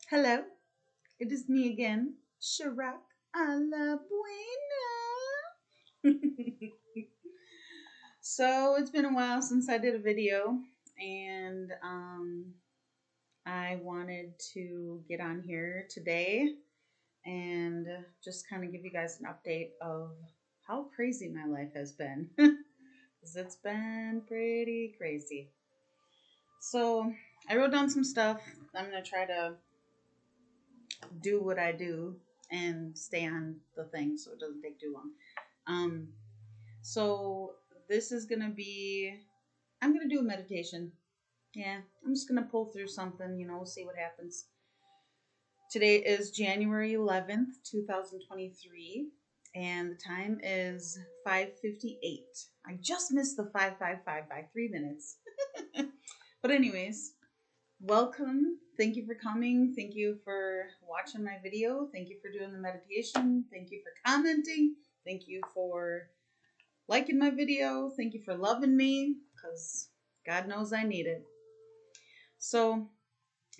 Hello, it is me again, Sharak a la buena. So it's been a while since I did a video, and I wanted to get on here today and just kind of give you guys an update of how crazy my life has been. Because it's been pretty crazy. So I wrote down some stuff. I'm going to try to do what I do and stay on the thing so it doesn't take too long. So this is gonna be, I'm gonna do a meditation. Yeah, I'm just gonna pull through something, see what happens. Today is January 11th, 2023, and the time is 5:58. I just missed the 5:55 by 3 minutes. But anyways, welcome. Thank you for coming. Thank you for watching my video. Thank you for doing the meditation. Thank you for commenting. Thank you for liking my video. Thank you for loving me, because God knows I need it. So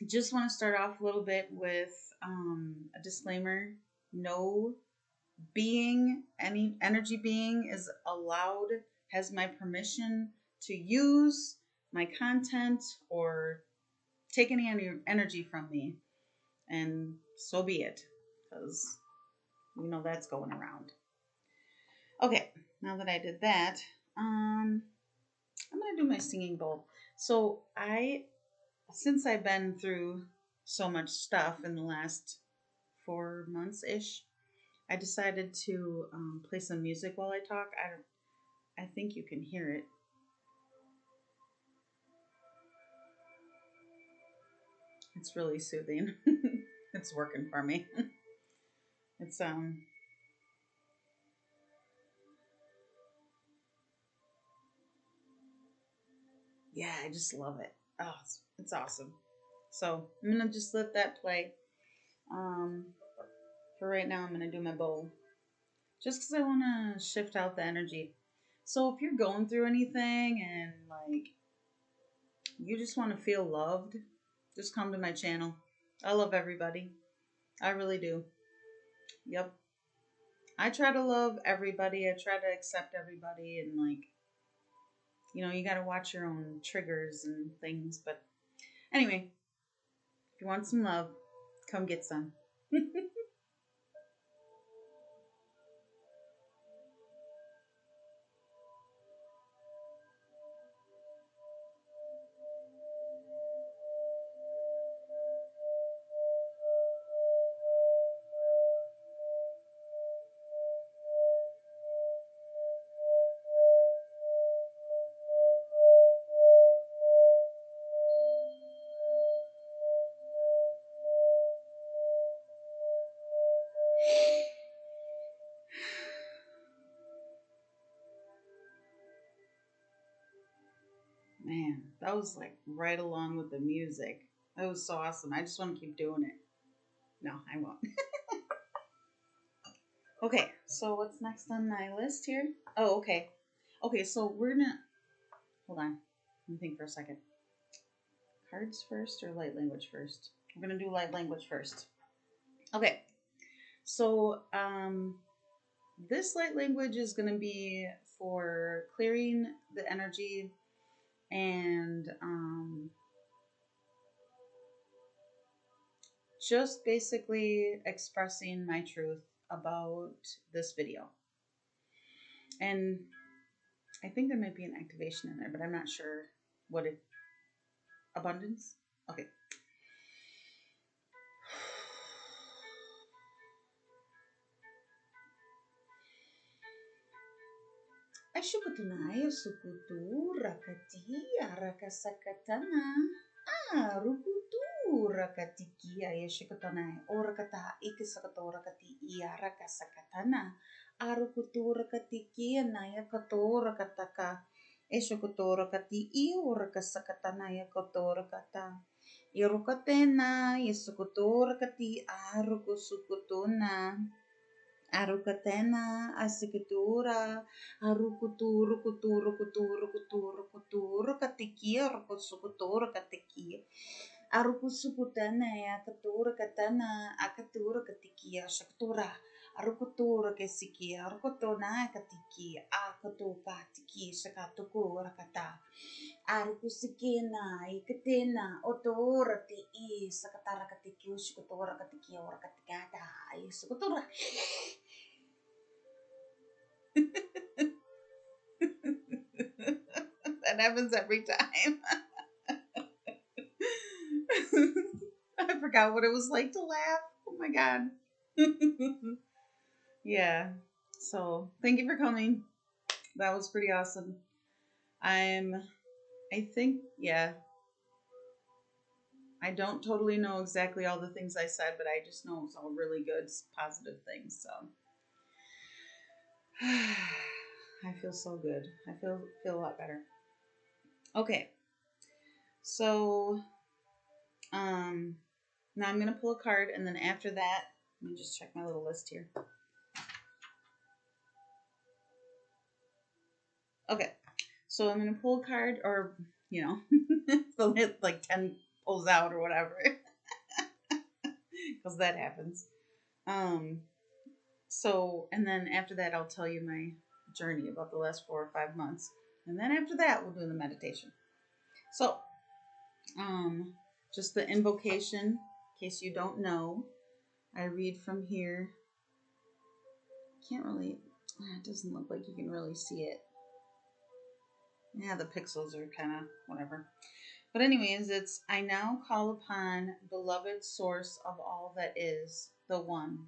just want to start off a little bit with a disclaimer. No any energy being is allowed, has my permission to use my content or take any energy from me. And so be it, because we know that's going around. Okay, now that I did that, I'm gonna do my singing bowl. So since I've been through so much stuff in the last 4 months ish, I decided to play some music while I talk. I think you can hear it. It's really soothing. It's working for me. It's yeah, I just love it. Oh, it's awesome. So I'm gonna just let that play. Um, for right now, I'm gonna do my bowl, just because I want to shift out the energy. So if you're going through anything and like you just want to feel loved, just come to my channel. I love everybody. I really do. Yep. I try to love everybody. I try to accept everybody, and like, you got to watch your own triggers and things. But anyway, if you want some love, come get some. Man, that was like right along with the music. That was so awesome. I just want to keep doing it. No, I won't. Okay, so what's next on my list here? Oh, okay. Okay, so we're gonna hold on. Let me think for a second. Cards first or light language first? We're gonna do light language first. Okay, so this light language is gonna be for clearing the energy and just basically expressing my truth about this video. And I think there might be an activation in there, but I'm not sure what it. Abundance? Okay. Ashukutunaya sukutu rakati arakasakatana. Rukutu rakatiki ayashikutanai. Orakata ikisakato rakati iarakasakatana. Arukutu rakatiki anaya kato rakataka. Eshukuto rakati iorakasakatana yakoto rakata. Irukatena yasukuto rakati arukusukutuna. Arukatena, asikitura, arukuturu, kuturu, kuturu, kuturu, kuturu, katikia, rukusukutura, katikia. Arukusuputana ya katura katana akatura katikia shaktura. Arukutura kesiki arukotona katiki akatuka tiki shakatuku rakata. Arukusikina ikatina otora ti I sakatara katiki ushukutura katiki or katikata. Isukutura. That happens every time. I forgot what it was like to laugh. Oh my god. Yeah. So thank you for coming. That was pretty awesome. I think, yeah. I don't totally know exactly all the things I said, but I just know it's all really good, positive things. So I feel so good. I feel a lot better. Okay. So now I'm gonna pull a card, and then after that, let me just check my little list here. Okay, so I'm gonna pull a card, or they'll hit like 10 pulls out or whatever, because that happens. So, and then after that, I'll tell you my journey about the last 4 or 5 months, and then after that, we'll do the meditation. So, just the invocation, in case you don't know, I read from here. Can't really, it doesn't look like you can really see it. Yeah, the pixels are kind of whatever. But anyways, it's, I now call upon beloved source of all that is, the one.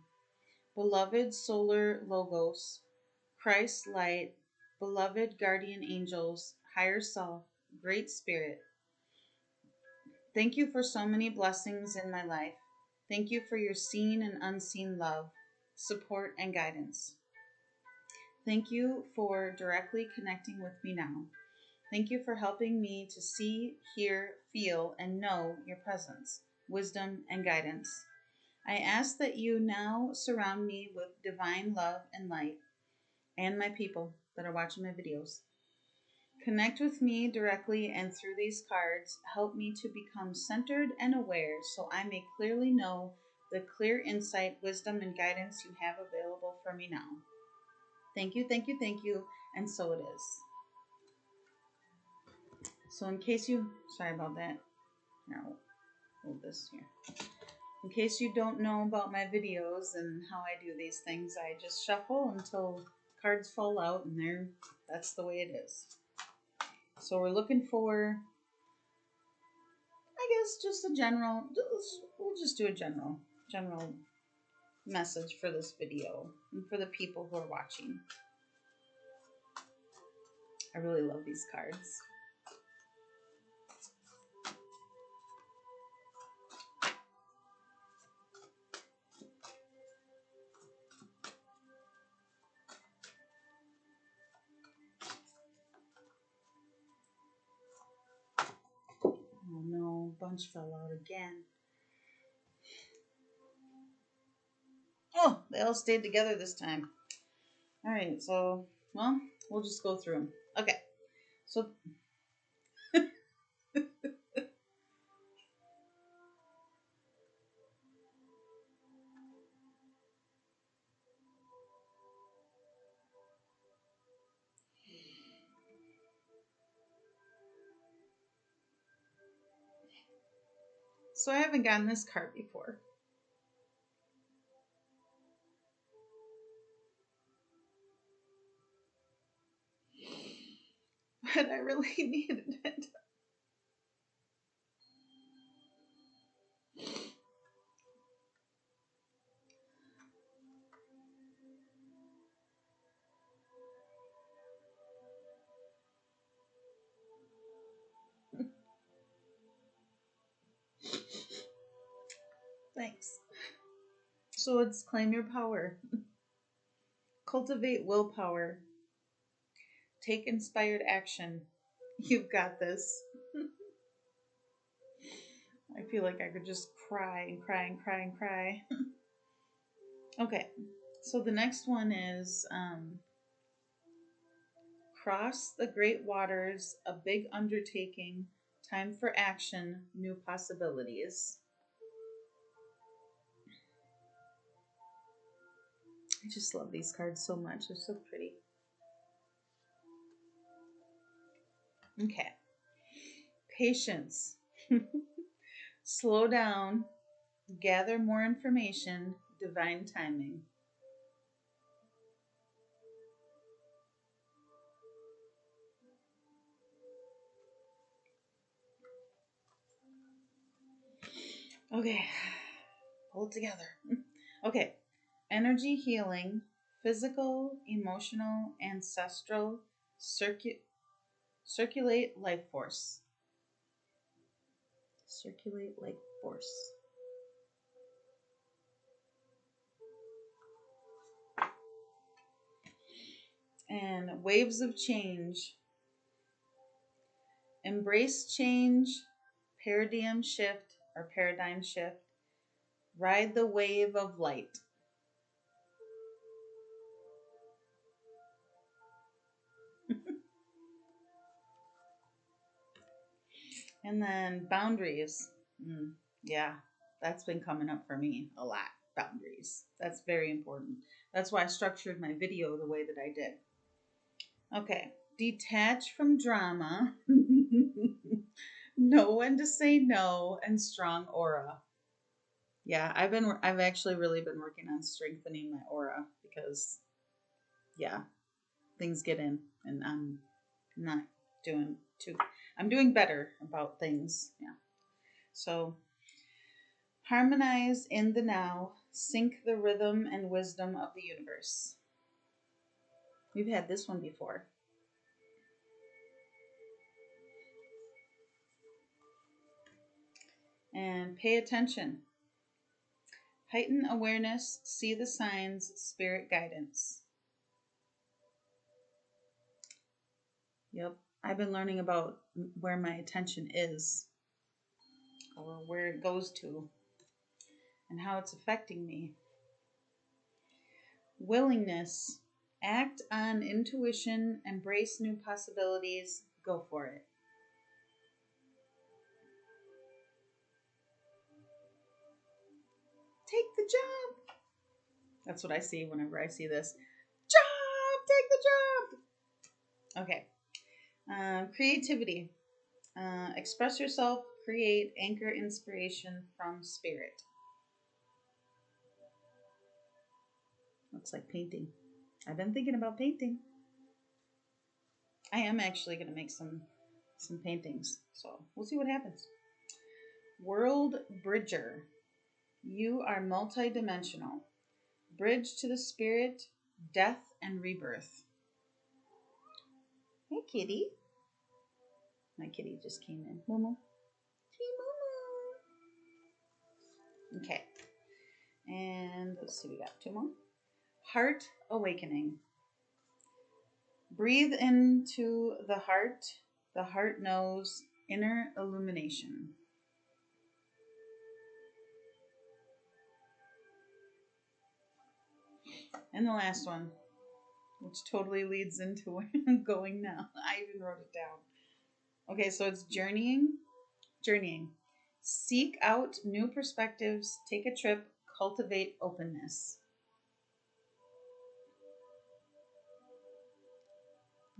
Beloved solar logos, Christ light, beloved guardian angels, higher self, great spirit. Thank you for so many blessings in my life. Thank you for your seen and unseen love, support, and guidance. Thank you for directly connecting with me now. Thank you for helping me to see, hear, feel, and know your presence, wisdom, and guidance. I ask that you now surround me with divine love and light, and my people that are watching my videos. Connect with me directly and through these cards. Help me to become centered and aware so I may clearly know the clear insight, wisdom, and guidance you have available for me now. Thank you, thank you, thank you, and so it is. So in case you, sorry about that. Here, I'll hold this here. In case you don't know about my videos and how I do these things, I just shuffle until cards fall out, and that's the way it is. So we're looking for, I guess, just a general, we'll just do a general message for this video and for the people who are watching. I really love these cards. Oh no, bunch fell out again. Oh, they all stayed together this time. All right, so, well, we'll just go through them. Okay, so I haven't gotten this card before. But I really needed it. Thanks. So it's claim your power. Cultivate willpower. Take inspired action. You've got this. I feel like I could just cry and cry and cry and cry. Okay, so the next one is cross the great waters, a big undertaking, Time for action, new possibilities. I just love these cards so much. They're so pretty. Okay. Patience. Slow down. Gather more information. Divine timing. Okay. Pull it together. Okay. Energy healing. Physical, emotional, ancestral, circulate life force. Circulate life force. And waves of change. Embrace change, paradigm shift or paradigm shift. Ride the wave of light. And then boundaries. Yeah, that's been coming up for me a lot. Boundaries. That's very important. That's why I structured my video the way that I did. Okay. Detach from drama. Know when to say no, and strong aura. Yeah, I've actually really been working on strengthening my aura because yeah, things get in and I'm not doing too I'm doing better about things. Yeah. So harmonize in the now, sync the rhythm and wisdom of the universe. We've had this one before. And pay attention. Heighten awareness, see the signs, spirit guidance. Yep. I've been learning about where my attention is or where it goes to and how it's affecting me. Willingness. Act on intuition, embrace new possibilities, go for it. Take the job. That's what I see whenever I see this. Job, take the job. Okay. Creativity. Express yourself, create, anchor inspiration from spirit. Looks like painting. I've been thinking about painting. I am actually going to make some paintings, so we'll see what happens. World Bridger. You are multidimensional. Bridge to the spirit, death, and rebirth. Hey, kitty. My kitty just came in. Momo. Hey, Momo. Okay. And let's see, we got two more. Heart awakening. Breathe into the heart. The heart knows. Inner illumination. And the last one, which totally leads into where I'm going now. I even wrote it down. Okay, so it's journeying. Journeying. Seek out new perspectives, take a trip, cultivate openness.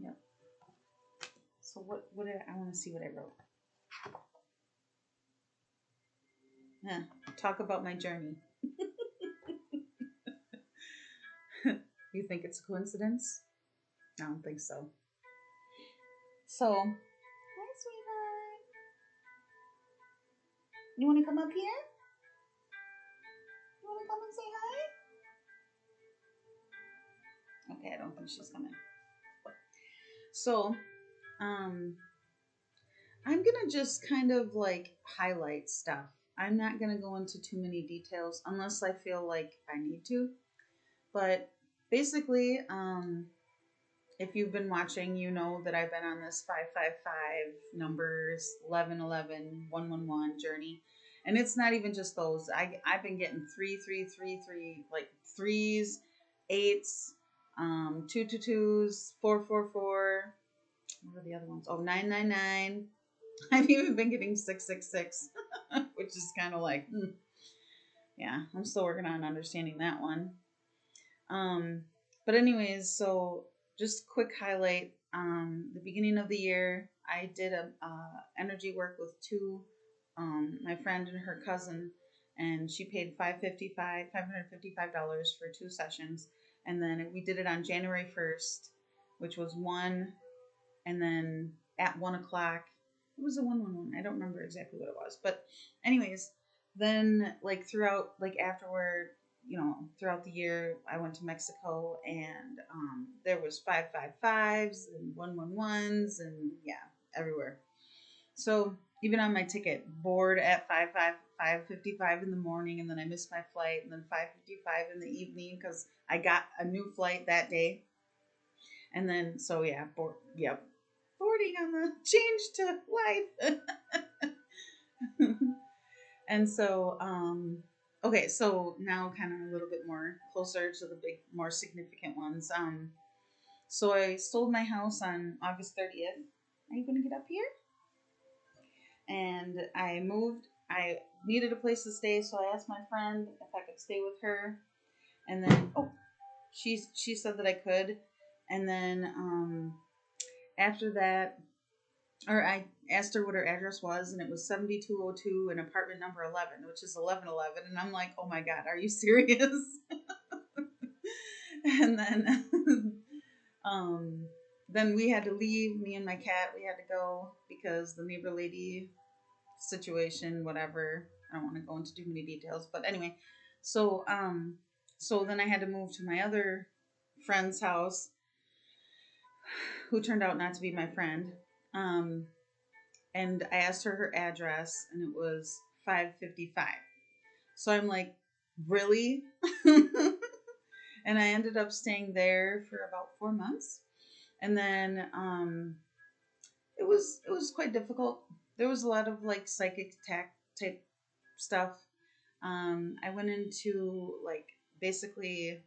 Yep. So what did I want to see what I wrote? Yeah, talk about my journey. You think it's a coincidence? I don't think so. So, hi, sweetheart. You want to come up here? You want to come and say hi? Okay, I don't think she's coming. So, I'm gonna just kind of like highlight stuff. I'm not gonna go into too many details unless I feel like I need to. But basically, if you've been watching, you know that I've been on this 555 numbers, 1111, 111 journey. And it's not even just those. I've been getting 3333, like threes, eights, 222s, 444. What are the other ones? Oh, 999. I've even been getting 666, which is kind of like, yeah, I'm still working on understanding that one. Um, but anyways, so just quick highlight. The beginning of the year, I did a energy work with two, my friend and her cousin, and she paid $555 for 2 sessions, and then we did it on January 1st, which was one, and then at 1 o'clock, it was a 111. I don't remember exactly what it was, but anyways, then like throughout, like afterward, throughout the year, I went to Mexico, and there was 555s and 111s, and yeah, everywhere. So even on my ticket, board at 555 in the morning, and then I missed my flight, and then 555 in the evening because I got a new flight that day, and then so yeah, yep, boarding on the change to life. And so, okay, so now kind of a little bit more closer to the big, more significant ones. So I sold my house on August 30th. Are you going to get up here? And I moved. I needed a place to stay, so I asked my friend if I could stay with her. And then, she said that I could. And then after that, or I asked her what her address was, and it was 7202 and apartment number 11, which is 1111. And I'm like, oh my God, are you serious? And um, then we had to leave. Me and my cat, we had to go because the neighbor lady situation, whatever. I don't want to go into too many details, but anyway, so so then I had to move to my other friend's house, who turned out not to be my friend. Um, and I asked her her address, and it was 555. So I'm like, really? And I ended up staying there for about 4 months, and then it was quite difficult. There was a lot of like psychic attack type stuff. I went into like basically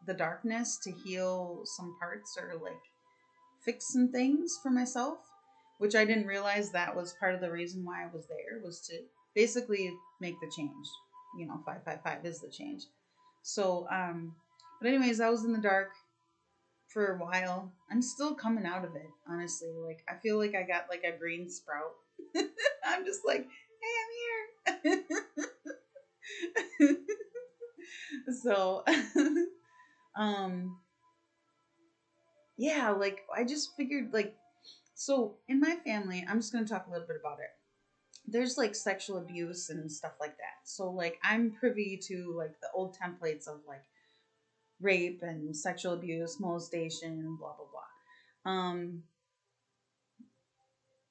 the darkness to heal some parts, or like fix some things for myself, which I didn't realize that was part of the reason why I was there, was to basically make the change. 555 is the change. So, but anyways, I was in the dark for a while. I'm still coming out of it, honestly. Like, I feel like I got like a green sprout. I'm just like, hey, I'm here. So, um, yeah, like I just figured, like, so in my family, I'm just gonna talk a little bit about it. There's like sexual abuse and stuff like that. So like I'm privy to like the old templates of like rape and sexual abuse, molestation, blah blah blah.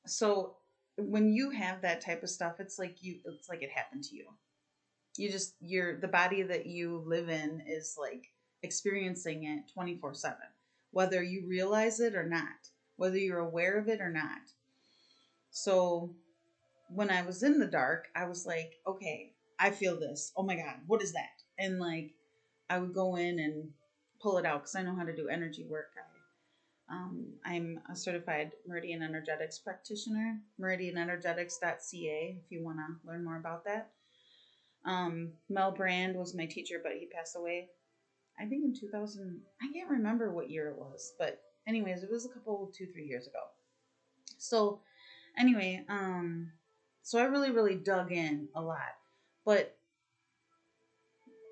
So when you have that type of stuff, it's like it happened to you. The body that you live in is like experiencing it 24/7, whether you realize it or not, whether you're aware of it or not. So when I was in the dark, I was like, okay, I feel this. Oh my God, what is that? And like, I would go in and pull it out because I know how to do energy work. I'm a certified Meridian Energetics practitioner, meridianenergetics.ca if you want to learn more about that. Mel Brand was my teacher, but he passed away, I think in 2000. I can't remember what year it was, but anyways, it was a couple, 2, 3 years ago. So anyway, so I really, really dug in a lot, but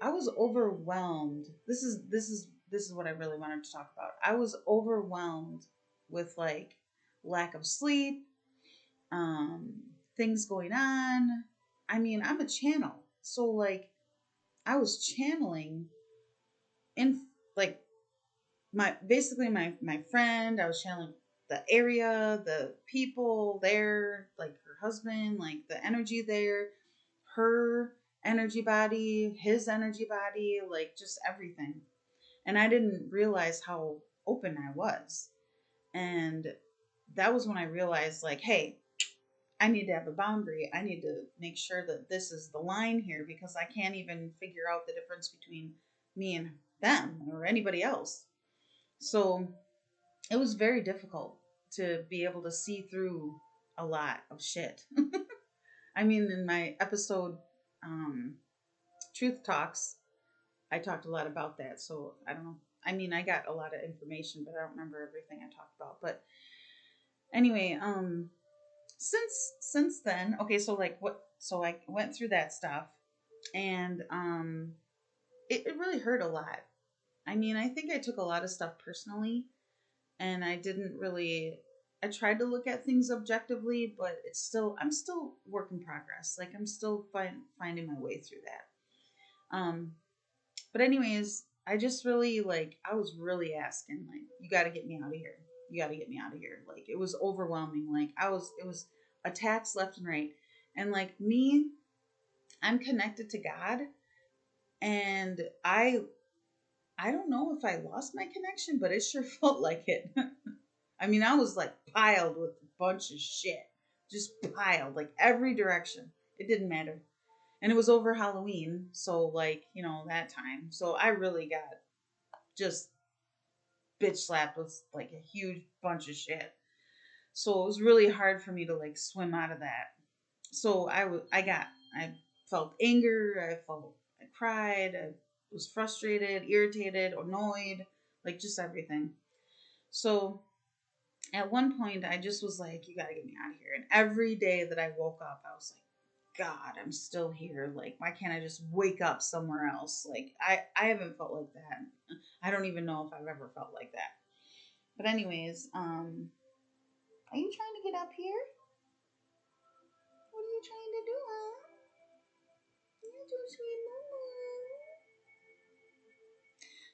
I was overwhelmed. This is what I really wanted to talk about. I was overwhelmed with like lack of sleep, um, things going on. I mean, I'm a channel, so like I was channeling in like my friend. I was channeling the area, the people there, like her husband, like the energy there, her energy body, his energy body, like just everything. And I didn't realize how open I was. And that was when I realized, like, hey, I need to have a boundary. I need to make sure that this is the line here, because I can't even figure out the difference between me and them or anybody else. So it was very difficult to be able to see through a lot of shit. I mean, in my episode, Truth Talks, I talked a lot about that. So I don't know. I mean, I got a lot of information, but I don't remember everything I talked about. But anyway, since then, okay, so like what? So I went through that stuff, and it really hurt a lot. I mean, I think I took a lot of stuff personally, and I didn't really. I tried to look at things objectively, but I'm still work in progress. Like I'm still finding my way through that. But anyways, I just really like I was really asking like, you got to get me out of here. You got to get me out of here. Like it was overwhelming. Like it was attacks left and right, and like me, I'm connected to God, and I don't know if I lost my connection, but it sure felt like it. I mean, I was like piled with a bunch of shit, just piled like every direction. It didn't matter. And it was over Halloween, so like, that time. So I really got just bitch slapped with like a huge bunch of shit. So it was really hard for me to like swim out of that. So I felt anger, I cried, I was frustrated, irritated, annoyed, like just everything. So at one point I just was like, you gotta get me out of here. And every day that I woke up, I was like, God, I'm still here. Like, why can't I just wake up somewhere else? Like, I haven't felt like that. I don't even know if I've ever felt like that. But anyways, are you trying to get up here? What are you trying to do, huh? You're too sweet, mama.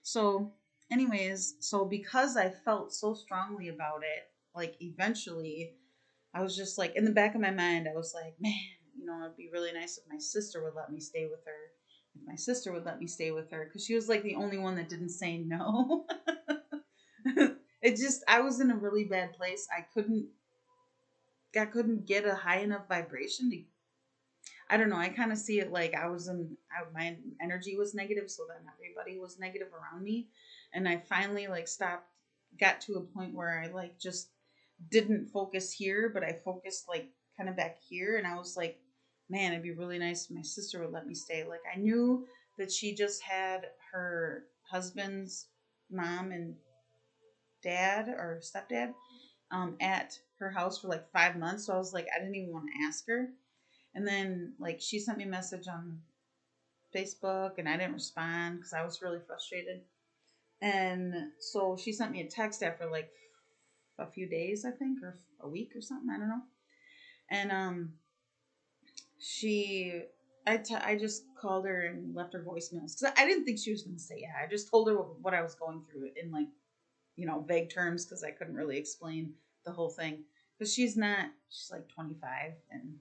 So, anyways, so because I felt so strongly about it, like eventually I was just like, in the back of my mind, I was like, man, it'd be really nice if my sister would let me stay with her. If my sister would let me stay with her, because she was like the only one that didn't say no. I was in a really bad place. I couldn't get a high enough vibration to, I don't know. I kind of see it like my energy was negative, so then everybody was negative around me. And I finally like got to a point where I like just didn't focus here, but I focused like kind of back here. And I was like, man, it'd be really nice if my sister would let me stay. Like I knew that she just had her husband's mom and dad or stepdad at her house for like 5 months. So I was like, I didn't even want to ask her. And then like she sent me a message on Facebook and I didn't respond because I was really frustrated. And so she sent me a text after like a few days, I think, or a week or something. I don't know. And she, I just called her and left her voicemails because I didn't think she was going to say yeah. I just told her what I was going through in like, vague terms because I couldn't really explain the whole thing. Because she's like 25 and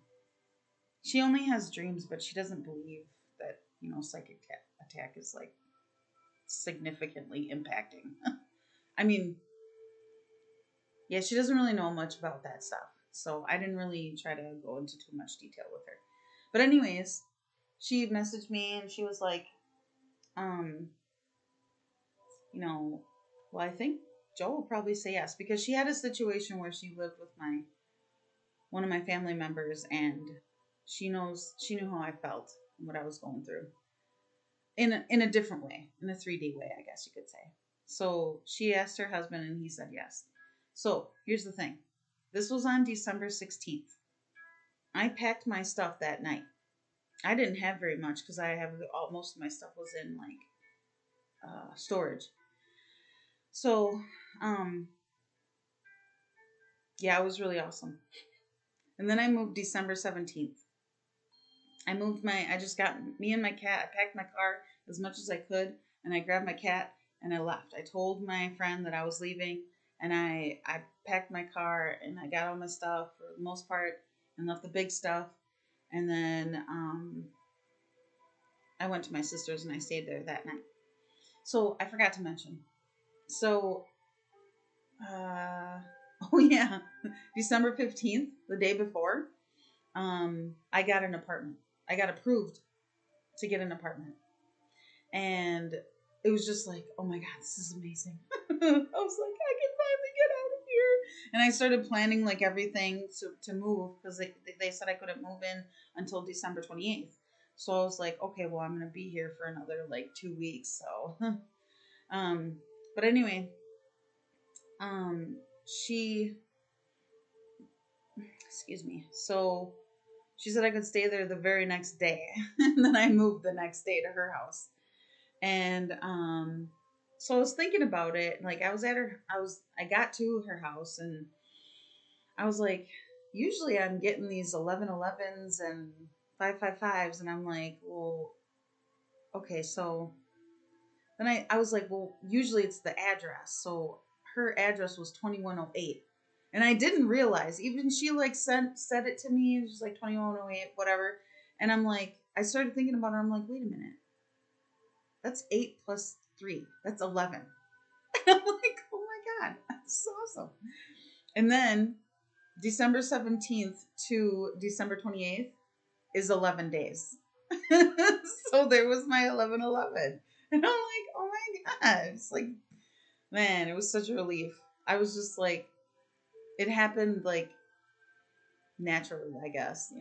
she only has dreams, but she doesn't believe that, psychic attack is like significantly impacting. I mean, yeah, she doesn't really know much about that stuff. So I didn't really try to go into too much detail with her. But anyways, she messaged me and she was like, um, well, I think Joe will probably say yes because she had a situation where she lived with one of my family members and she knew how I felt and what I was going through in a different way, in a 3D way, I guess you could say. So she asked her husband and he said yes. So here's the thing. This was on December 16th. I packed my stuff that night. I didn't have very much because most of my stuff was in like storage. So, yeah, it was really awesome. And then I moved December 17th. I just got me and my cat. I packed my car as much as I could and I grabbed my cat and I left. I told my friend that I was leaving and I packed my car and I got all my stuff for the most part and left the big stuff. And then I went to my sister's and I stayed there that night. So I forgot to mention. So, oh yeah, December 15th, the day before, I got an apartment. I got approved to get an apartment. And it was just like, oh my God, this is amazing. I was like, I can finally get out of here. And I started planning like everything to move because they said I couldn't move in until December 28th. So I was like, okay, well, I'm going to be here for another like 2 weeks. So, um, but anyway, um, she, excuse me. So she said I could stay there the very next day. And then I moved the next day to her house. And so I was thinking about it. Like I got to her house and I was like, usually I'm getting these 1111s and 555s. And I'm like, well, okay. So then I was like, well, usually it's the address. So her address was 2108. And I didn't realize, even she like said it to me. It was like 2108, whatever. And I'm like, I started thinking about it. I'm like, wait a minute. That's 8 plus 3. That's 11. And I'm like, oh my God, that's awesome. And then December 17th to December 28th is 11 days. So there was my 1111. And I'm like, oh my God. It's like, man, it was such a relief. I was just like, it happened like naturally, I guess,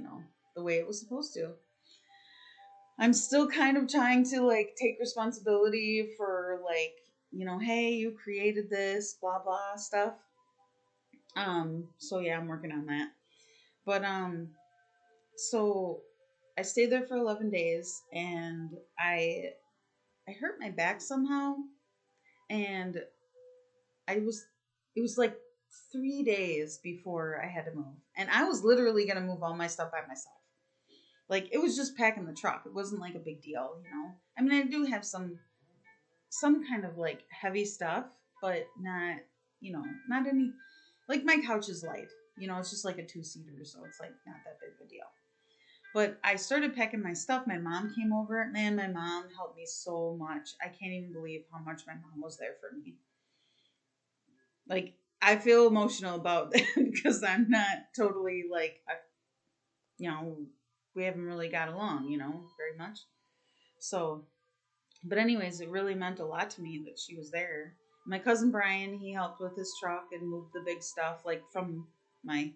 the way it was supposed to. I'm still kind of trying to like take responsibility for like, hey, you created this, blah blah stuff. So yeah, I'm working on that. But so I stayed there for 11 days and I hurt my back somehow and I was it was like 3 days before I had to move. And I was literally going to move all my stuff by myself. Like it was just packing the truck. It wasn't like a big deal. I mean, I do have some kind of like heavy stuff, but not any. Like my couch is light. It's just like a 2-seater, so it's like not that big of a deal. But I started packing my stuff. My mom came over. Man, my mom helped me so much. I can't even believe how much my mom was there for me. Like I feel emotional about that because I'm not totally like, we haven't really got along, very much. So, but anyways, it really meant a lot to me that she was there. My cousin Brian, he helped with his truck and moved the big stuff like from my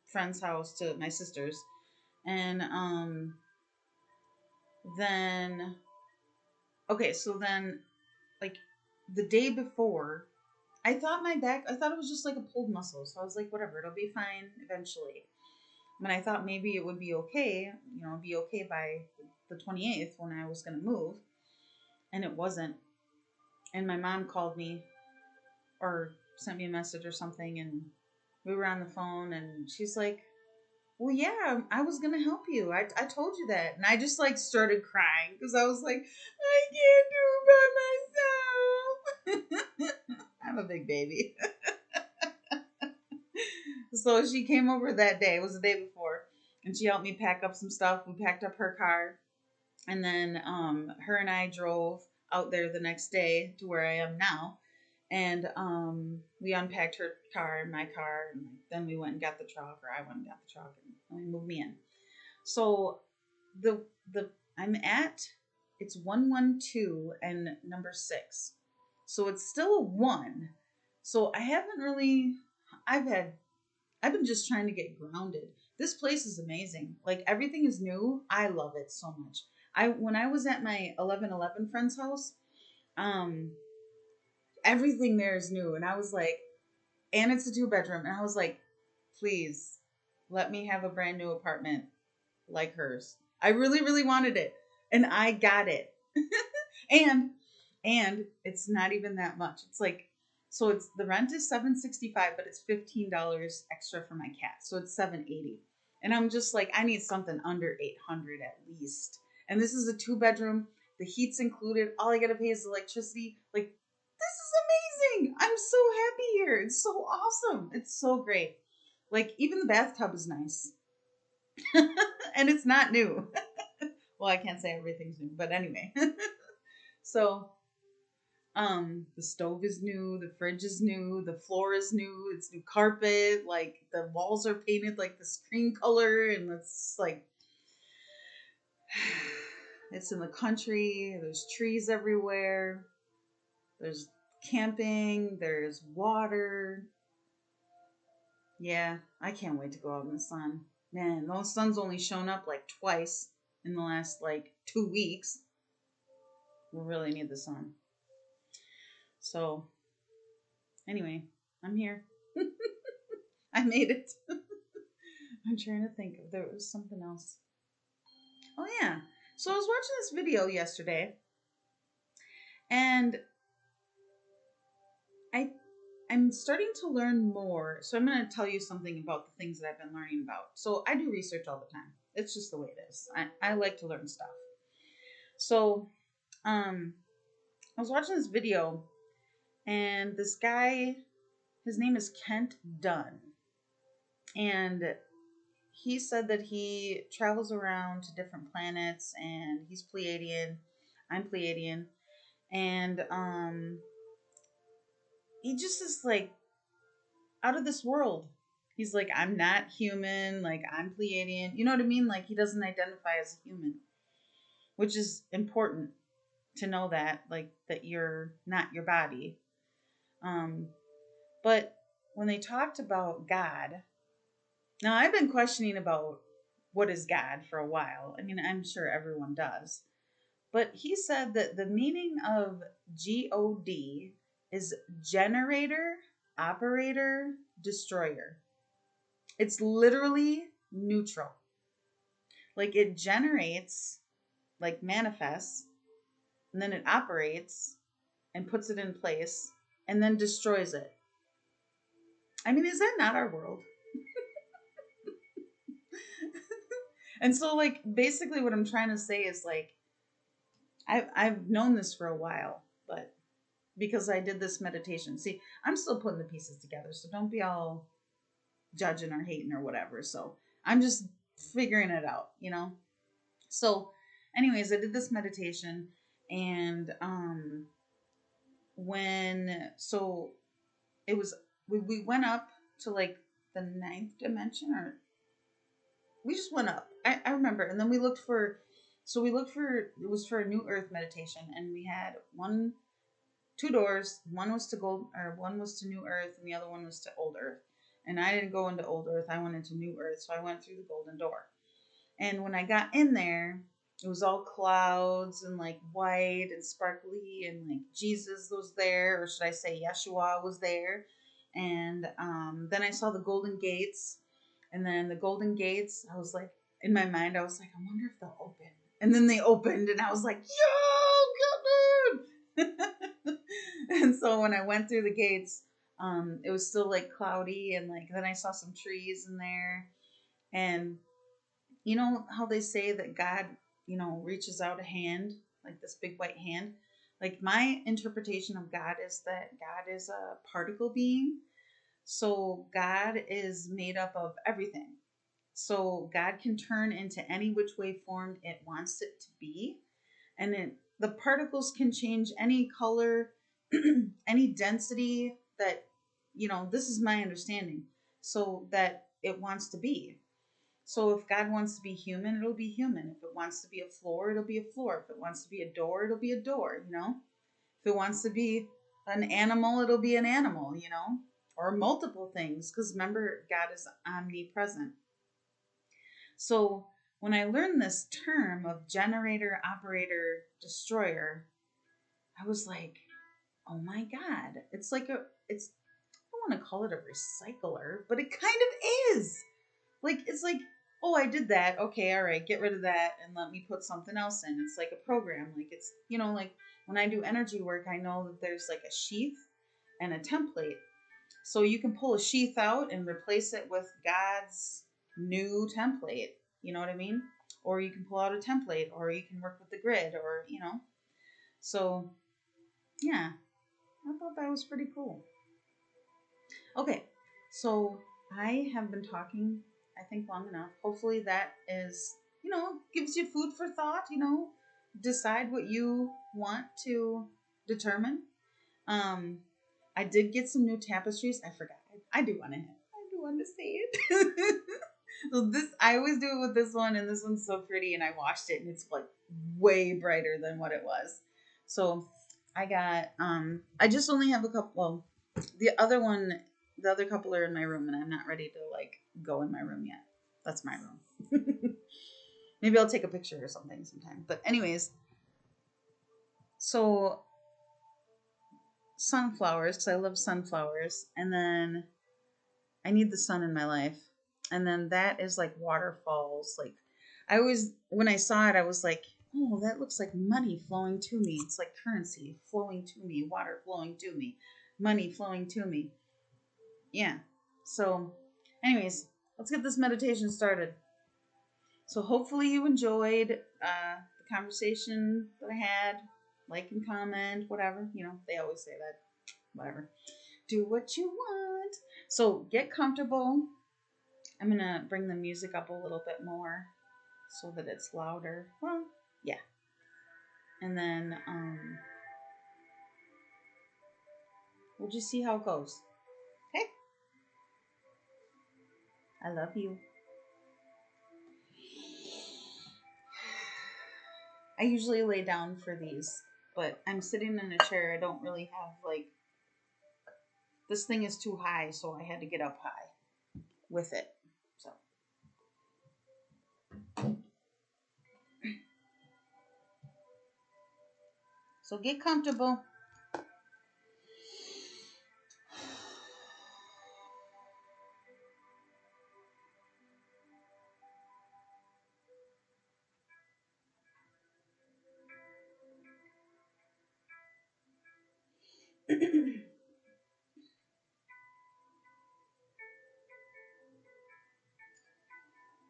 friend's house to my sister's. And then okay, so then like the day before, I thought it was just like a pulled muscle. So I was like, whatever, it'll be fine eventually. I mean, I thought maybe it would be okay, be okay by the 28th when I was going to move. And it wasn't. And my mom called me or sent me a message or something. And we were on the phone and she's like, well, yeah, I was going to help you. I told you that. And I just like started crying because I was like, I can't do it by myself. I'm a big baby. So she came over that day. It was the day before. And she helped me pack up some stuff. We packed up her car. And then her and I drove out there the next day to where I am now. And we unpacked her car and my car. And then we went and got the truck, or I went and got the truck, and we moved me in. So the I'm at, it's 112 and number 6. So it's still a 1. So I haven't really, I've been just trying to get grounded. This place is amazing. Like everything is new. I love it so much. When I was at my 1111 friend's house, um, everything there is new, and I was like, and it's a 2-bedroom, and I was like, please, let me have a brand new apartment like hers. I really, really wanted it, and I got it, and it's not even that much. It's like, so it's the rent is $765, but it's $15 extra for my cat, so it's $780. And I'm just like, I need something under $800 at least. And this is a 2-bedroom. The heat's included. All I gotta pay is electricity. Like, this is amazing. I'm so happy here. It's so awesome. It's so great. Like, even the bathtub is nice. And it's not new. Well, I can't say everything's new, but anyway. So, the stove is new, the fridge is new, the floor is new, it's new carpet, like the walls are painted like this cream color, and it's like it's in the country, there's trees everywhere, there's camping, there's water, Yeah, I can't wait to go out in the sun. Man, the sun's only shown up like twice in the last like 2 weeks. We really need the sun. So, anyway, I'm here. I made it. I'm trying to think if there was something else. Oh, yeah. So, I was watching this video yesterday, and I I'm starting to learn more. So I'm going to tell you something about the things that I've been learning about. So I do research all the time. It's just the way it is. I like to learn stuff. So um, I was watching this video, and this guy, his name is Kent Dunn. And he said that he travels around to different planets, and he's Pleiadian. I'm Pleiadian. And he just is like out of this world. He's like, I'm not human. Like, I'm Pleiadian. You know what I mean? Like, he doesn't identify as a human, which is important to know that, like, that you're not your body. Um, but when they talked about God, now I've been questioning about what is God for a while. I mean, I'm sure everyone does. But he said that the meaning of God is generator, operator, destroyer. It's literally neutral. Like it generates, like manifests, and then it operates and puts it in place and then destroys it. I mean, is that not our world? And so, like, basically, what I'm trying to say is like, I've known this for a while, but because I did this meditation, see, I'm still putting the pieces together, so don't be all judging or hating or whatever. So I'm just figuring it out, you know? So, anyways, I did this meditation, and when so it was we went up to like the ninth dimension, or we just went up. I remember, and then we looked for it was for a new earth meditation, and we had two doors. One was to gold, or one was to new earth, and the other one was to old earth. And I didn't go into old earth, I went into new earth, so I went through the golden door. And when I got in there, it was all clouds and like white and sparkly, and like Jesus was there, or should I say Yeshua was there. And then I saw the golden gates, and then the golden gates, I was like, in my mind, I was like, I wonder if they'll open. And then they opened, and I was like, yo, good. And so when I went through the gates, it was still like cloudy, and like then I saw some trees in there. And you know how they say that God, reaches out a hand, like this big white hand? Like my interpretation of God is that God is a particle being. So God is made up of everything. So God can turn into any which way form it wants it to be. And the particles can change any color, any density that, this is my understanding. So that it wants to be. So if God wants to be human, it'll be human. If it wants to be a floor, it'll be a floor. If it wants to be a door, it'll be a door, If it wants to be an animal, it'll be an animal, or multiple things. Because remember, God is omnipresent. So when I learned this term of generator, operator, destroyer, I was like, oh my God. I don't want to call it a recycler, but it kind of is. Like, it's like, oh, I did that. Okay, all right, get rid of that and let me put something else in. It's like a program. Like, it's, like when I do energy work, I know that there's like a sheath and a template. So you can pull a sheath out and replace it with God's new template. You know what I mean? Or you can pull out a template, or you can work with the grid, or, So, yeah, I thought that was pretty cool. Okay, so I have been talking, I think, long enough. Hopefully that is, gives you food for thought, decide what you want to determine. I did get some new tapestries. I forgot. I do want to say it. So I always do it with this one, and this one's so pretty, and I washed it, and it's like way brighter than what it was. So I got, I just only have a couple. Well, the other one The other couple are in my room, and I'm not ready to like go in my room yet. That's my room. Maybe I'll take a picture or something sometime. But anyways, so sunflowers, because I love sunflowers, and then I need the sun in my life. And then that is like waterfalls. Like I always, when I saw it, I was like, oh, that looks like money flowing to me. It's like currency flowing to me, water flowing to me, money flowing to me. Yeah. So, anyways, let's get this meditation started. So hopefully you enjoyed the conversation that I had. Like and comment, whatever. You know, they always say that. Whatever. Do what you want. So get comfortable. I'm going to bring the music up a little bit more so that it's louder. Well, yeah. And then we'll just see how it goes. Okay? I love you. I usually lay down for these, but I'm sitting in a chair. I don't really have like, this thing is too high, so I had to get up high with it. So get comfortable.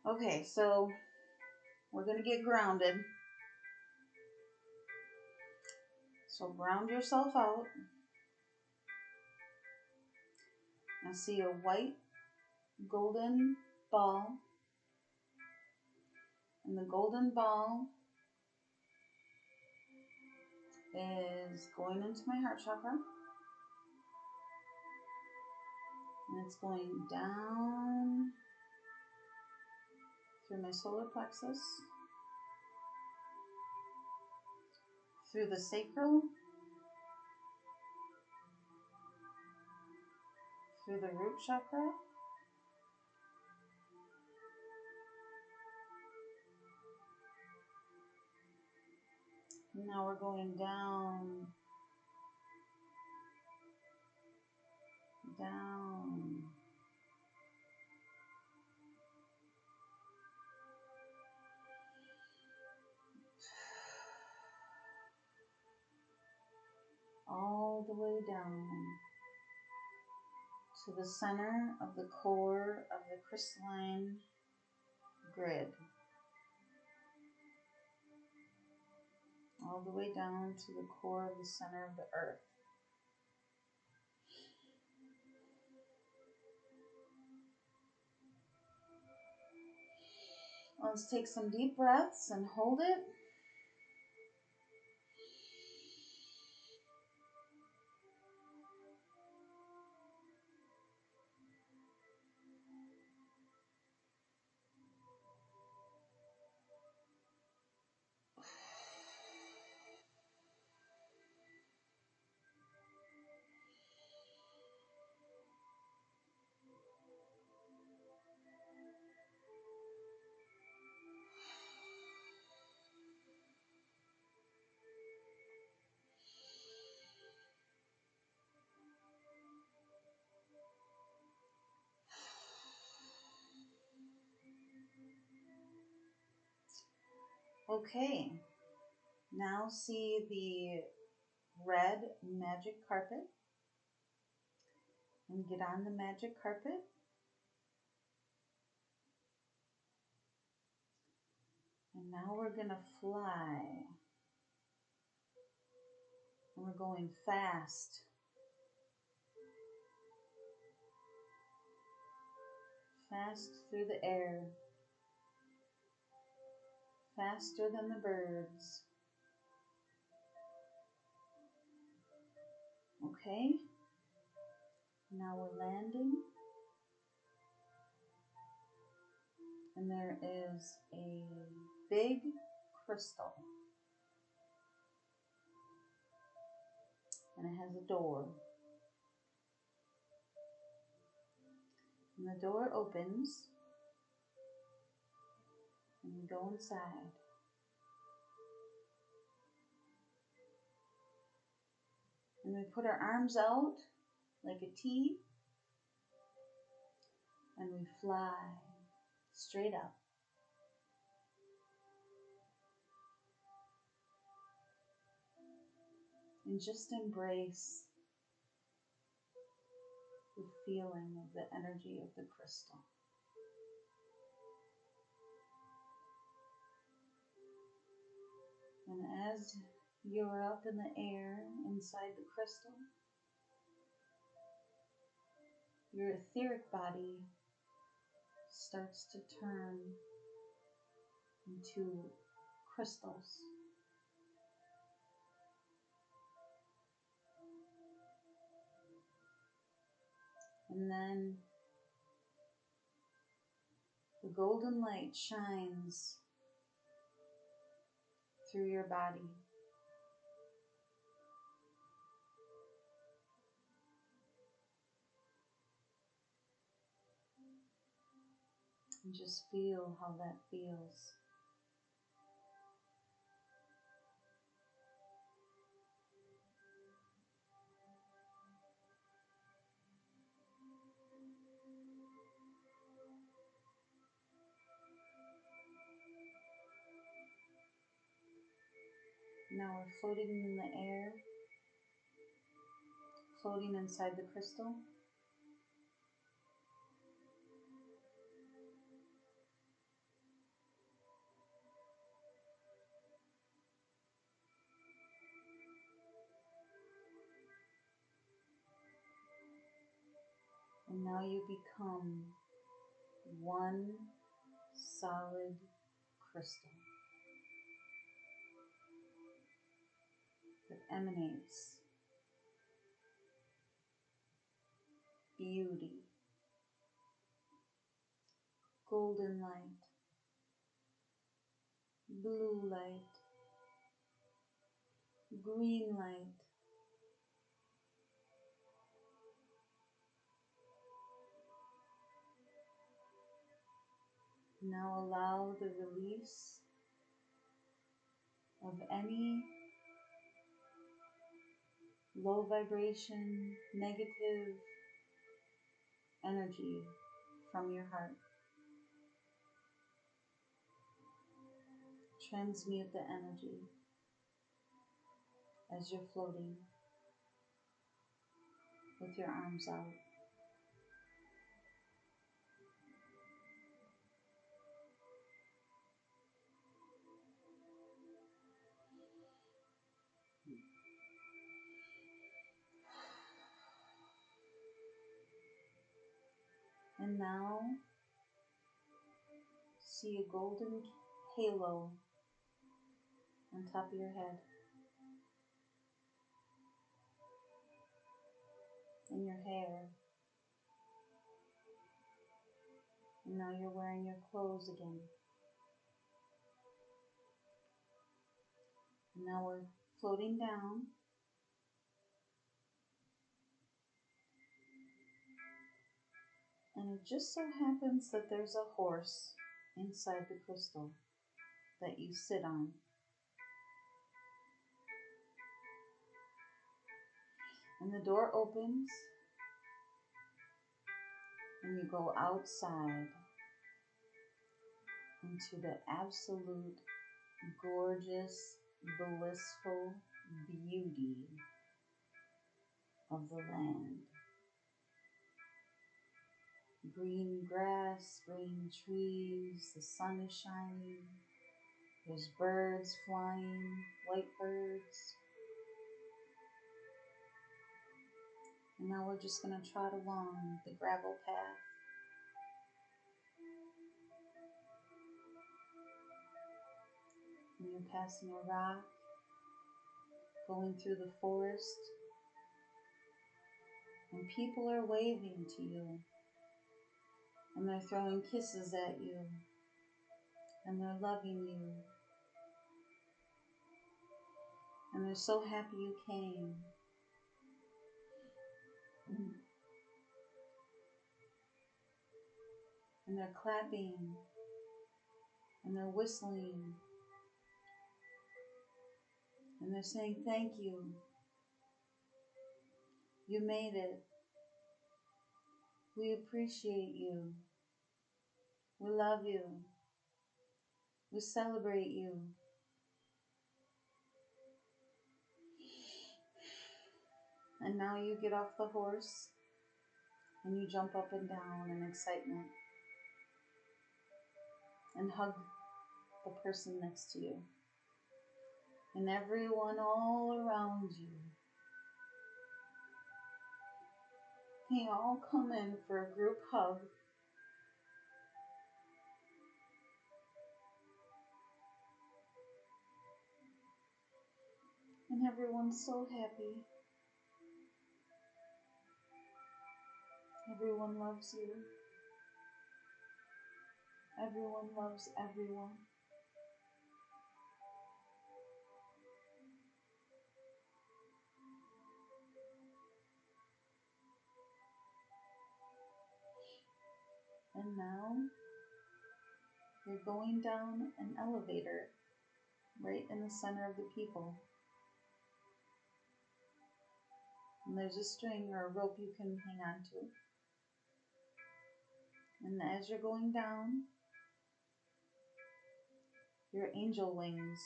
Okay, so we're going to get grounded. So ground yourself out. I see a white golden ball. And the golden ball is going into my heart chakra. And it's going down through my solar plexus, through the sacral, through the root chakra, and now we're going down, down, all the way down to the center of the core of the crystalline grid. All the way down to the core of the center of the earth. Let's take some deep breaths and hold it. Okay, now see the red magic carpet and get on the magic carpet. And now we're going to fly. And we're going fast. Fast through the air. Faster than the birds. Okay. Now we're landing. And there is a big crystal. And it has a door. And the door opens and we go inside. And we put our arms out like a T and we fly straight up. And just embrace the feeling of the energy of the crystal. And as you're up in the air inside the crystal, your etheric body starts to turn into crystals. And then the golden light shines through your body. And just feel how that feels. Now we're floating in the air, floating inside the crystal. And now you become one solid crystal that emanates beauty, golden light, blue light, green light. Now allow the release of any low vibration, negative energy from your heart. Transmute the energy as you're floating with your arms out. And now see a golden halo on top of your head and your hair. And now you're wearing your clothes again. And now we're floating down. And it just so happens that there's a horse inside the crystal that you sit on. And the door opens and you go outside into the absolute gorgeous, blissful beauty of the land. Green grass, green trees, the sun is shining, there's birds flying, white birds. And now we're just going to trot along the gravel path. And you're passing a rock, going through the forest, and people are waving to you, and they're throwing kisses at you, and they're loving you, and they're so happy you came. And they're clapping. And they're whistling. And they're saying, thank you. You made it. We appreciate you. We love you. We celebrate you. And now you get off the horse and you jump up and down in excitement and hug the person next to you and everyone all around you. They all come in for a group hug. And everyone's so happy. Everyone loves you. Everyone loves everyone. And now you're going down an elevator right in the center of the people. And there's a string or a rope you can hang on to. And as you're going down, your angel wings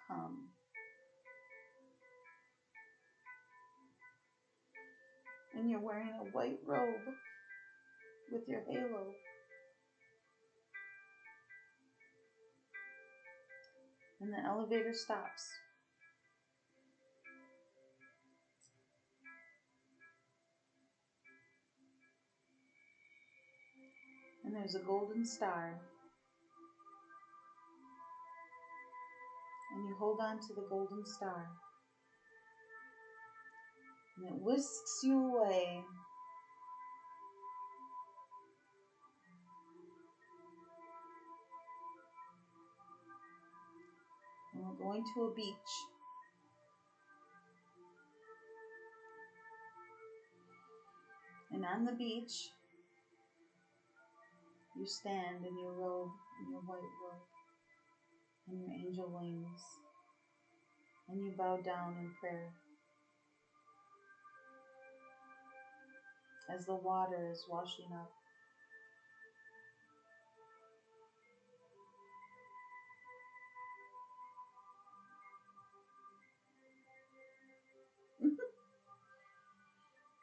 come. And you're wearing a white robe with your halo. And the elevator stops. And there's a golden star. And you hold on to the golden star. And it whisks you away. And we're going to a beach. And on the beach, you stand in your robe, in your white robe, and your angel wings. And you bow down in prayer. As the water is washing up.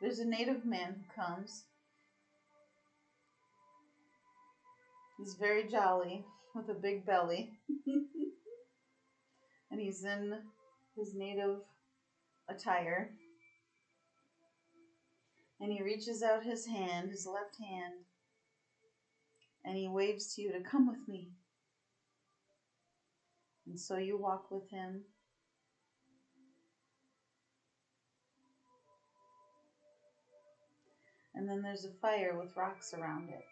There's a native man who comes. He's very jolly, with a big belly. And he's in his native attire. And he reaches out his hand, his left hand, and he waves to you to come with me. And so you walk with him. And then there's a fire with rocks around it.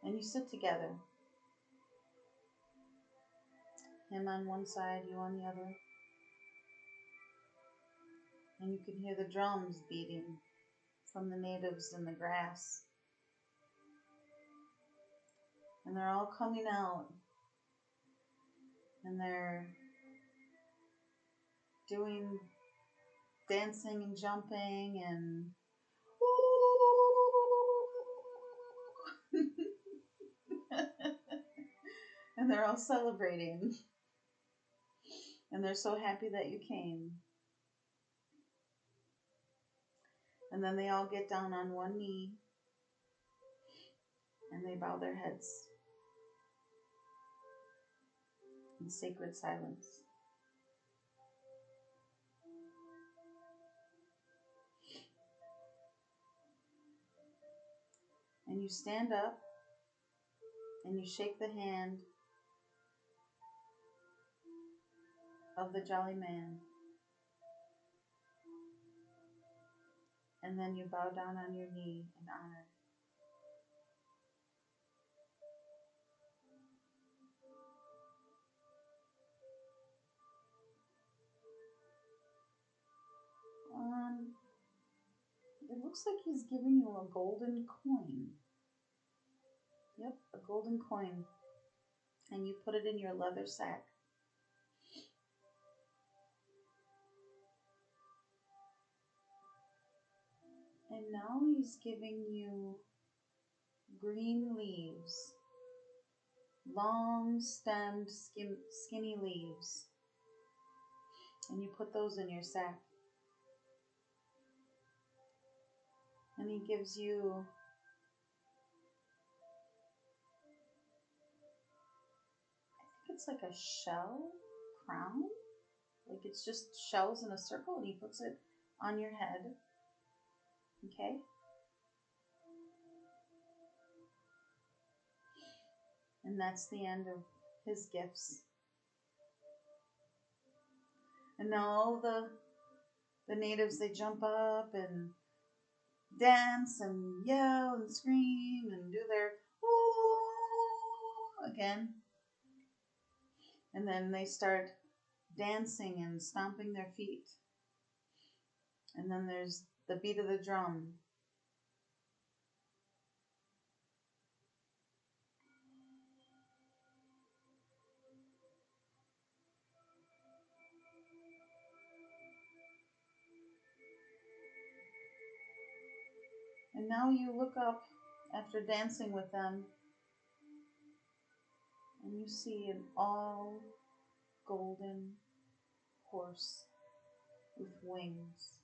And you sit together. Him on one side, you on the other. And you can hear the drums beating from the natives in the grass. And they're all coming out. And they're doing dancing and jumping and and they're all celebrating. And they're so happy that you came. And then they all get down on one knee and they bow their heads in sacred silence. And you stand up and you shake the hand of the jolly man. And then you bow down on your knee in honor. It looks looks like he's giving you a golden coin. Yep, a golden coin. And you put it in your leather sack. And now he's giving you green leaves. Long stemmed, skinny leaves. And you put those in your sack. And he gives you it's like a shell crown. Like it's just shells in a circle and he puts it on your head. Okay? And that's the end of his gifts. And now all the natives, they jump up and dance and yell and scream and do their ooh again. And then they start dancing and stomping their feet. And then there's the beat of the drum. And now you look up after dancing with them and you see an all golden horse with wings.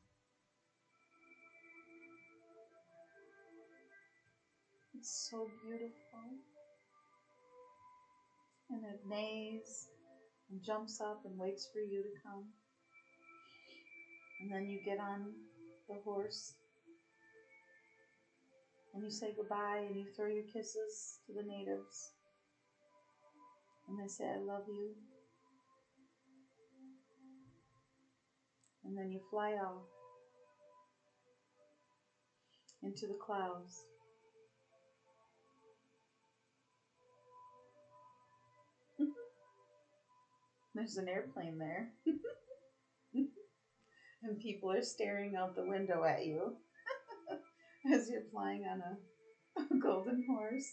It's so beautiful. And it neighs and jumps up and waits for you to come. And then you get on the horse and you say goodbye and you throw your kisses to the natives. And they say, I love you. And then you fly off into the clouds. There's an airplane there. And people are staring out the window at you as you're flying on a golden horse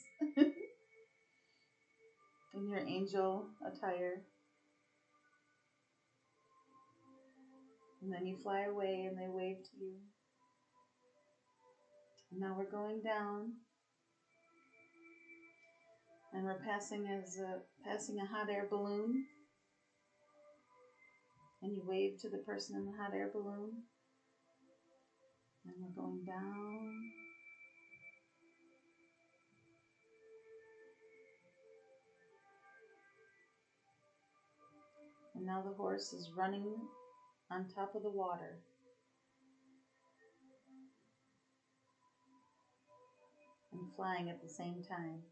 in your angel attire. And then you fly away and they wave to you. And now we're going down. And we're passing a hot air balloon. And you wave to the person in the hot air balloon. And we're going down. And now the horse is running on top of the water. And flying at the same time.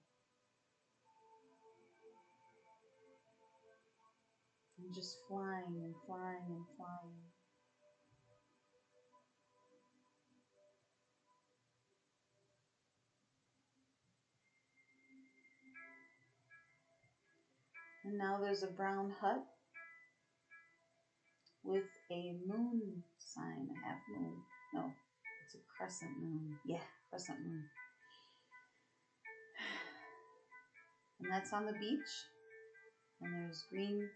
And just flying and flying and flying. And now there's a brown hut with a moon sign, a half moon. No, it's a crescent moon. Yeah, crescent moon. And that's on the beach. And there's green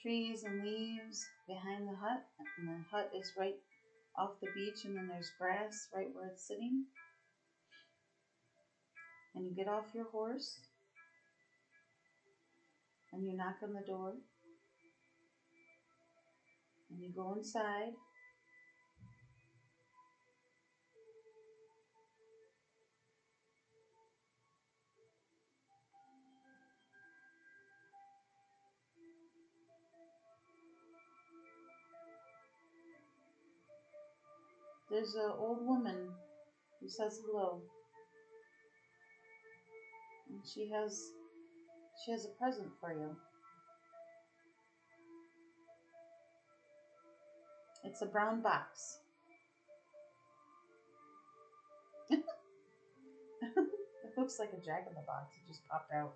trees and leaves behind the hut. And the hut is right off the beach. And then there's grass right where it's sitting. And you get off your horse. And you knock on the door. And you go inside. There's an old woman who says hello. And she has a present for you. It's a brown box. It looks like a Jack in the Box. It just popped out.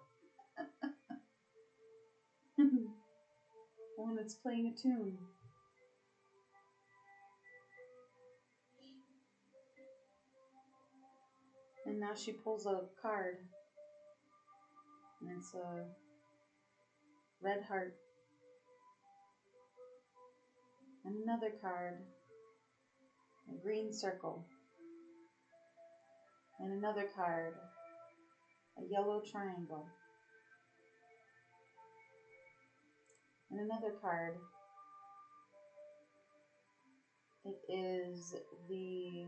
Oh, and it's playing a tune. And now she pulls a card, and it's a red heart. And another card, a green circle. And another card, a yellow triangle. And another card, it is the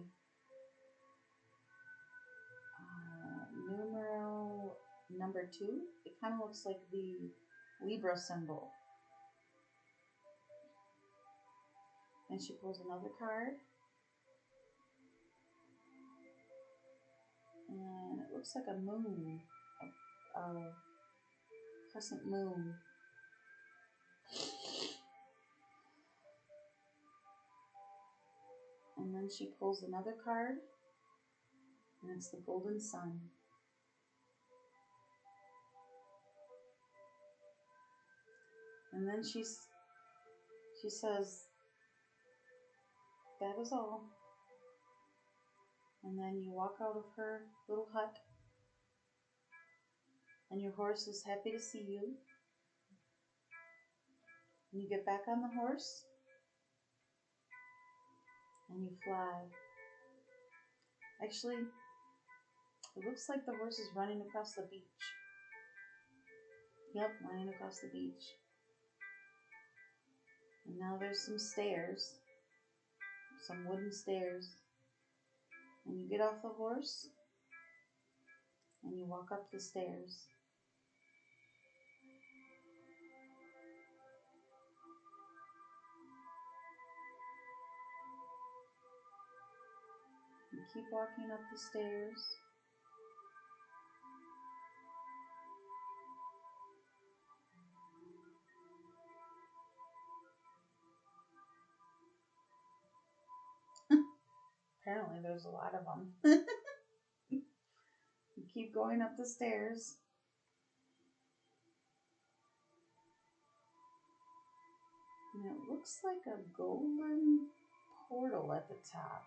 numero number 2. It kind of looks like the Libra symbol. And she pulls another card. And it looks like a moon, a crescent moon. And then she pulls another card, and it's the golden sun. And then she says, that is all. And then you walk out of her little hut, and your horse is happy to see you. And you get back on the horse, and you fly. Actually, it looks like the horse is running across the beach. Yep, running across the beach. And now there's some stairs, some wooden stairs. And you get off the horse, and you walk up the stairs. You keep walking up the stairs. Apparently there's a lot of them. You keep going up the stairs. And it looks like a golden portal at the top.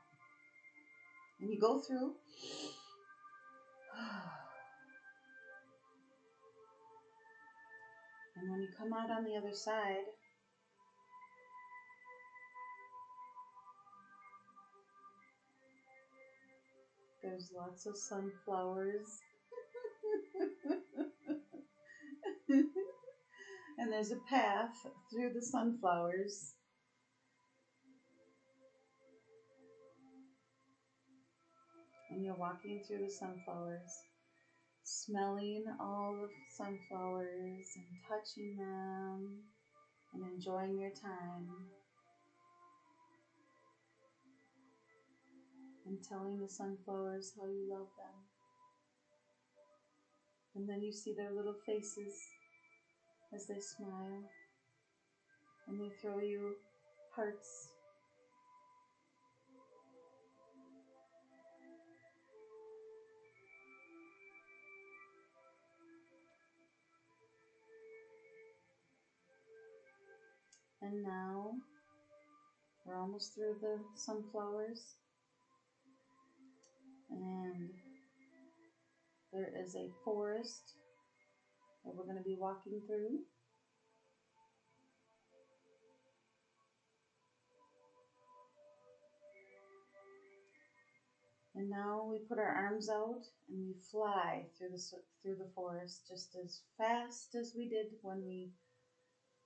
And you go through. And when you come out on the other side, there's lots of sunflowers. And there's a path through the sunflowers. And you're walking through the sunflowers, smelling all the sunflowers and touching them and enjoying your time. And telling the sunflowers how you love them. And then you see their little faces as they smile. And they throw you hearts. And now we're almost through the sunflowers. And there is a forest that we're going to be walking through. And now we put our arms out and we fly through the forest just as fast as we did when we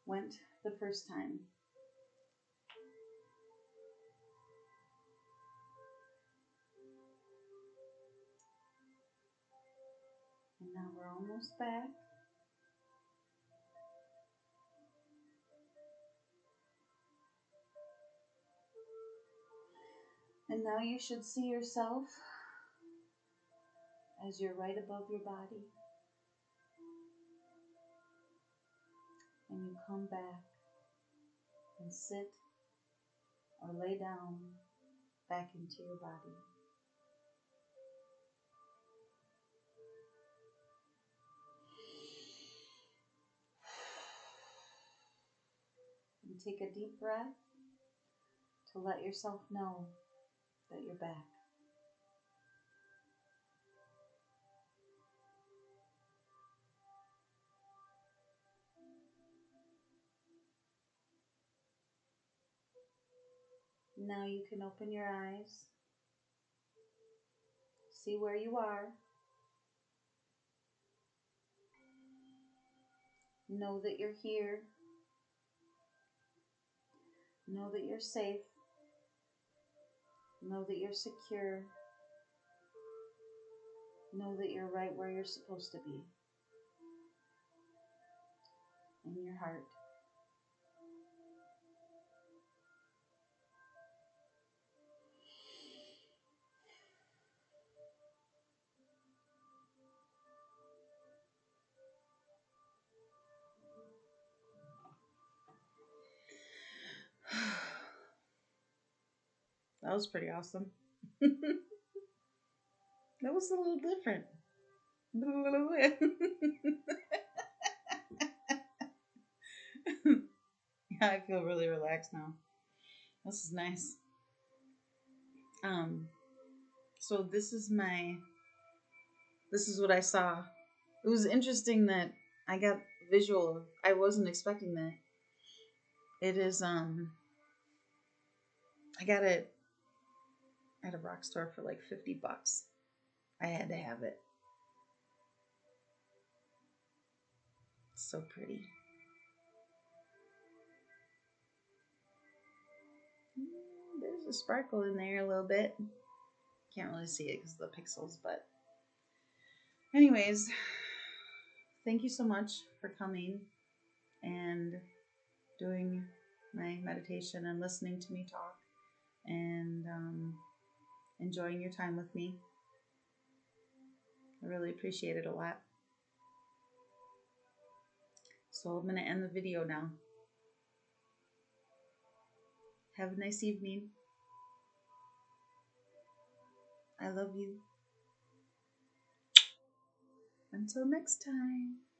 went the first time. And now we're almost back. And now you should see yourself as you're right above your body. And you come back and sit or lay down back into your body. And take a deep breath to let yourself know that you're back. Now you can open your eyes, see where you are, know that you're here, know that you're safe, know that you're secure, know that you're right where you're supposed to be, in your heart. That was pretty awesome. That was a little different. A little bit. Yeah, I feel really relaxed now. This is nice. Um, so this is what I saw. It was interesting that I got visual. I wasn't expecting that. It is I got it at a rock store for like $50. I had to have it. It's so pretty. There's a sparkle in there a little bit. Can't really see it because of the pixels, but anyways, thank you so much for coming and doing my meditation and listening to me talk and enjoying your time with me. I really appreciate it a lot. So I'm going to end the video now. Have a nice evening. I love you. Until next time.